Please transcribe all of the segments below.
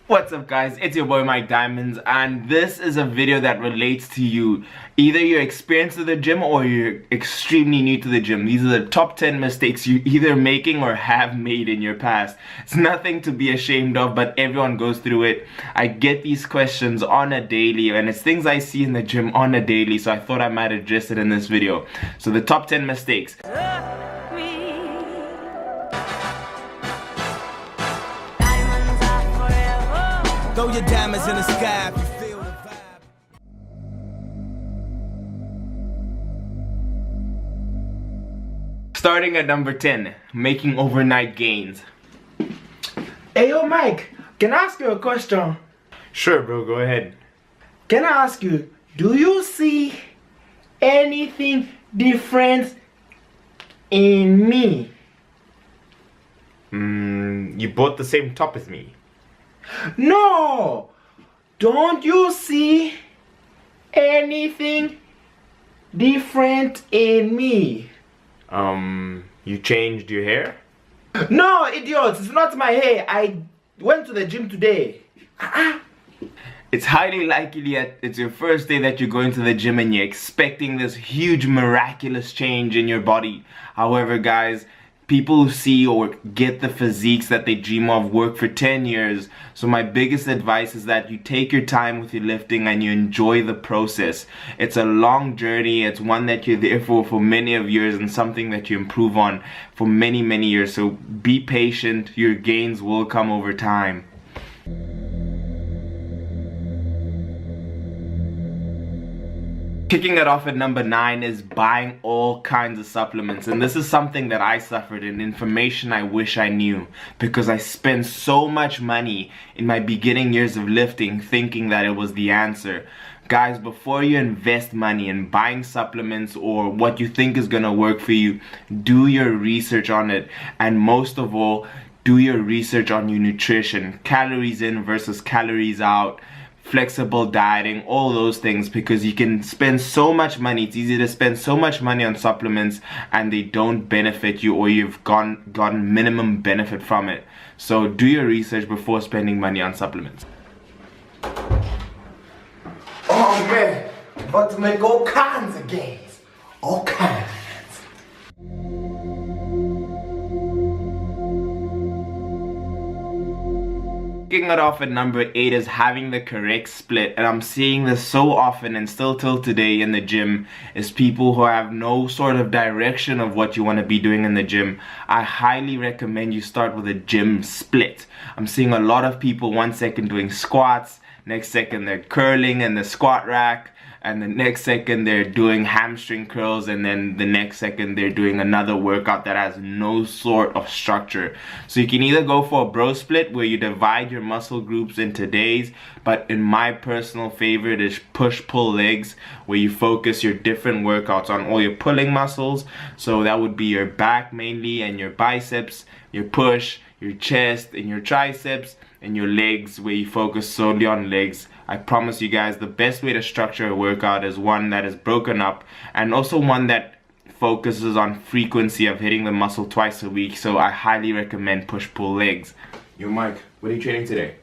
What's up guys, it's your boy Mike Diamonds, and this is a video that relates to you. Either you're experienced with the gym or you're extremely new to the gym. These are the top 10 mistakes you're either making or have made in your past. It's nothing to be ashamed of, but everyone goes through it. I get these questions on a daily, and it's things I see in the gym on a daily, so I thought I might address it in this video. So the top 10 mistakes. Throw your diamonds in the sky if you feel the vibe. Starting at number 10, making overnight gains. Hey yo Mike, can I ask you a question? Sure bro, go ahead. Can I ask you, do you see anything different in me? You bought the same top as me. No! Don't you see anything different in me? You changed your hair? No, idiots, it's not my hair. I went to the gym today. It's highly likely that it's your first day that you're going to the gym and you're expecting this huge miraculous change in your body. However guys, people who see or get the physiques that they dream of work for 10 years. So my biggest advice is that you take your time with your lifting and you enjoy the process. It's a long journey. It's one that you're there for many of years, and something that you improve on for many years. So be patient. Your gains will come over time. Kicking it off at number 9 is buying all kinds of supplements, and this is something that I suffered in, information I wish I knew, because I spent so much money in my beginning years of lifting thinking that it was the answer. Guys, before you invest money in buying supplements or what you think is gonna work for you, do your research on it, and most of all, do your research on your nutrition, calories in versus calories out, flexible dieting, all those things, because you can spend so much money. It's easy to spend so much money on supplements and they don't benefit you, or you've gotten minimum benefit from it. So do your research before spending money on supplements. Oh man, about to make all kinds of gains. All kinds. Kicking it off at number 8 is having the correct split, and I'm seeing this so often and still till today in the gym, is people who have no sort of direction of what you want to be doing in the gym. I highly recommend you start with a gym split. I'm seeing a lot of people 1 second doing squats, next second they're curling in the squat rack, and the next second they're doing hamstring curls, and then the next second they're doing another workout that has no sort of structure. So you can either go for a bro split where you divide your muscle groups into days, but in my personal favorite is push-pull legs, where you focus your different workouts on all your pulling muscles. So that would be your back mainly, and your biceps, your push, your chest, and your triceps, and your legs, where you focus solely on legs. I promise you guys, the best way to structure a workout is one that is broken up, and also one that focuses on frequency of hitting the muscle twice a week. So I highly recommend push-pull legs. Yo Mike, what are you training today?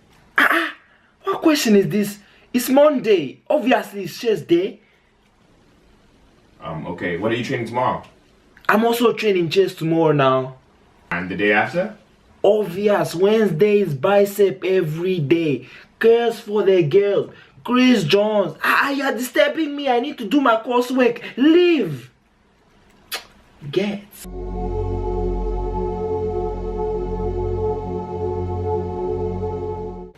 What question is this? It's Monday. Obviously it's chest day. Okay, what are you training tomorrow? I'm also training chest tomorrow now. And the day after? Obvious, Wednesday is bicep every day. Girls for the girls. Chris Jones. You're disturbing me. I need to do my coursework. Leave. Get.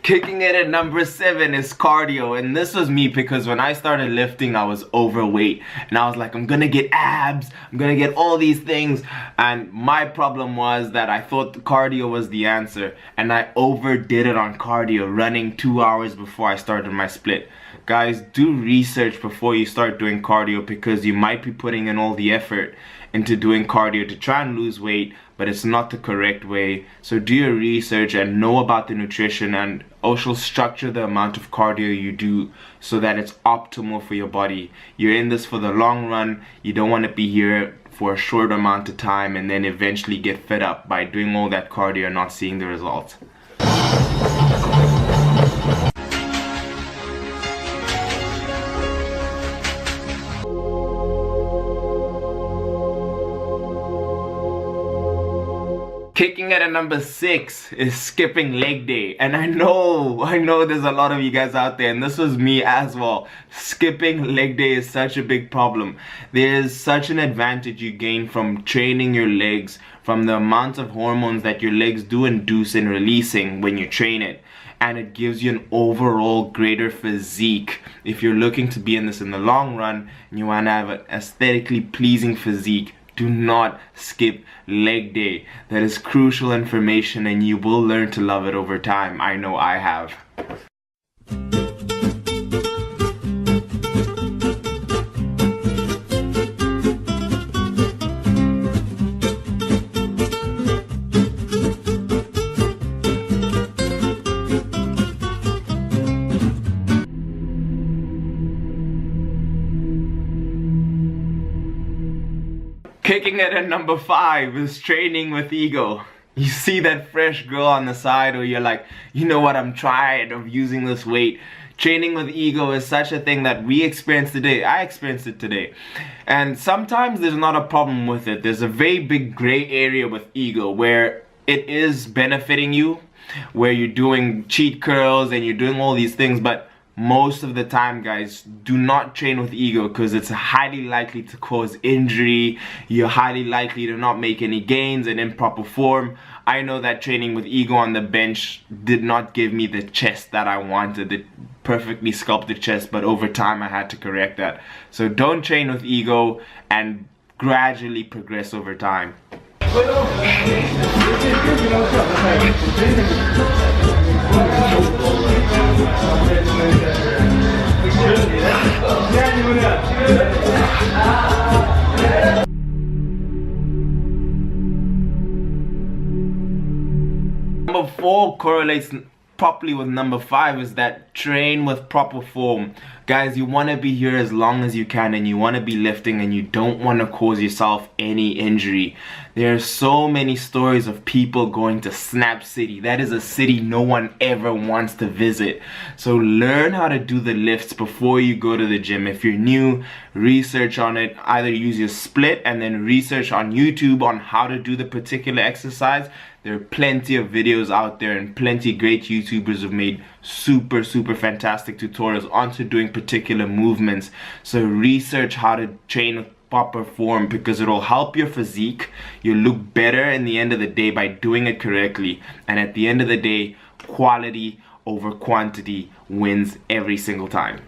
Kicking it at number 7 is cardio, and this was me because when I started lifting I was overweight and I was like, I'm gonna get abs, I'm gonna get all these things, and my problem was that I thought the cardio was the answer, and I overdid it on cardio, running 2 hours before I started my split. Guys, do research before you start doing cardio, because you might be putting in all the effort into doing cardio to try and lose weight, but it's not the correct way. So do your research and know about the nutrition, and also structure the amount of cardio you do so that it's optimal for your body. You're in this for the long run. You don't want to be here for a short amount of time and then eventually get fed up by doing all that cardio and not seeing the results. Kicking it at number 6 is skipping leg day. And I know there's a lot of you guys out there, and this was me as well. Skipping leg day is such a big problem. There's such an advantage you gain from training your legs, from the amount of hormones that your legs do induce in releasing when you train it. And it gives you an overall greater physique. If you're looking to be in this in the long run and you want to have an aesthetically pleasing physique, do not skip leg day. That is crucial information and you will learn to love it over time. I know I have. Kicking it at number 5 is training with ego. You see that fresh girl on the side, or you're like, you know what, I'm tired of using this weight. Training with ego is such a thing that we experience today. I experienced it today. And sometimes there's not a problem with it. There's a very big gray area with ego where it is benefiting you, where you're doing cheat curls and you're doing all these things, but most of the time, guys, do not train with ego because it's highly likely to cause injury. You're highly likely to not make any gains and improper form. I know that training with ego on the bench did not give me the chest that I wanted, the perfectly sculpted chest, but over time I had to correct that. So don't train with ego and gradually progress over time. Number 4 correlates properly with number 5 is that train with proper form. Guys, you want to be here as long as you can and you want to be lifting and you don't want to cause yourself any injury. There are so many stories of people going to Snap City. That is a city no one ever wants to visit. So learn how to do the lifts before you go to the gym. If you're new, research on it. Either use your split and then research on YouTube on how to do the particular exercise. There are plenty of videos out there and plenty of great YouTubers have made super fantastic tutorials onto doing particular movements. So research how to train with proper form because it'll help your physique. You'll look better in the end of the day by doing it correctly. And at the end of the day, quality over quantity wins every single time.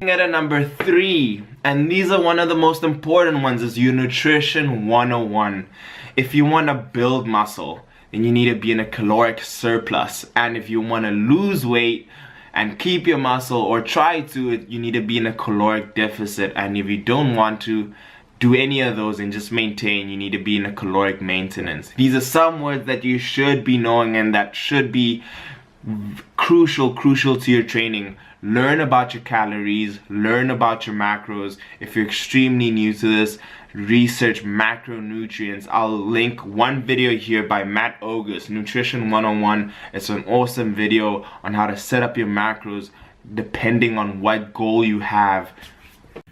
At number 3, and these are one of the most important ones, is your nutrition 101. If you want to build muscle, then you need to be in a caloric surplus, and if you want to lose weight and keep your muscle or try to, you need to be in a caloric deficit. And if you don't want to do any of those and just maintain, you need to be in a caloric maintenance. These are some words that you should be knowing and that should be crucial to your training. Learn about your calories, learn about your macros. If you're extremely new to this, research macronutrients. I'll link one video here by Matt August, Nutrition 101. It's an awesome video on how to set up your macros depending on what goal you have.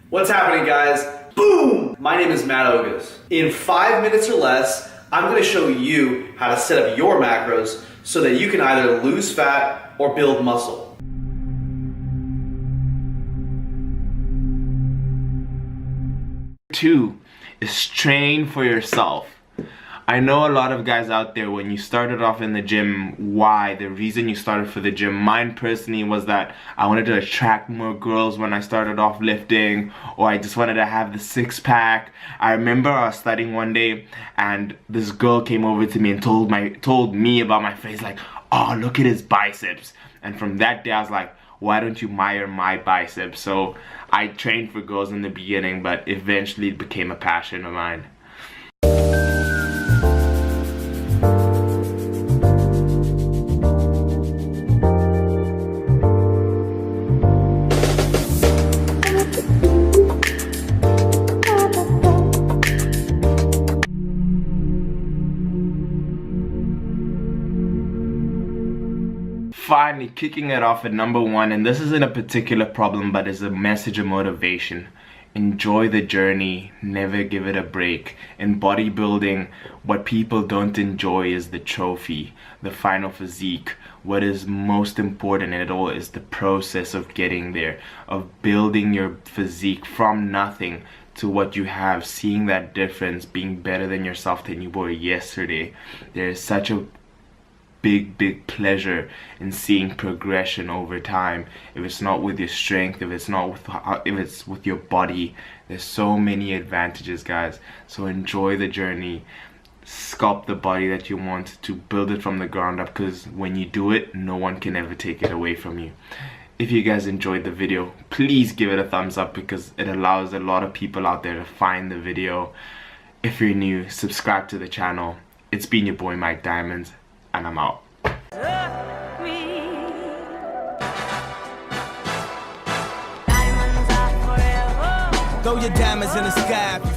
What's happening, guys? Boom! My name is Matt August. In 5 minutes or less, I'm going to show you how to set up your macros so that you can either lose fat or build muscle. Two is train for yourself. I know a lot of guys out there, when you started off in the gym, the reason you started for the gym, mine personally was that I wanted to attract more girls when I started off lifting, or I just wanted to have the six-pack. I remember I was studying one day and this girl came over to me and told me about my face, like, oh, look at his biceps. And from that day I was like, why don't you admire my biceps? So I trained for girls in the beginning, but eventually it became a passion of mine. finally kicking it off at number 1, and this isn't a particular problem, but is a message of motivation. Enjoy the journey, never give it a break. In bodybuilding, what people don't enjoy is the trophy, the final physique. What is most important in it all is the process of getting there, of building your physique from nothing to what you have, seeing that difference, being better than yourself than you were yesterday. There is such a big pleasure in seeing progression over time. If it's not with your strength, if it's with your body, there's so many advantages, guys. So enjoy the journey, sculpt the body that you want, to build it from the ground up, because when you do it, no one can ever take it away from you. If you guys enjoyed the video, please give it a thumbs up, because it allows a lot of people out there to find the video. If you're new, subscribe to the channel. It's been your boy Mike Diamonds, and I'm out. Throw your diamonds in the sky.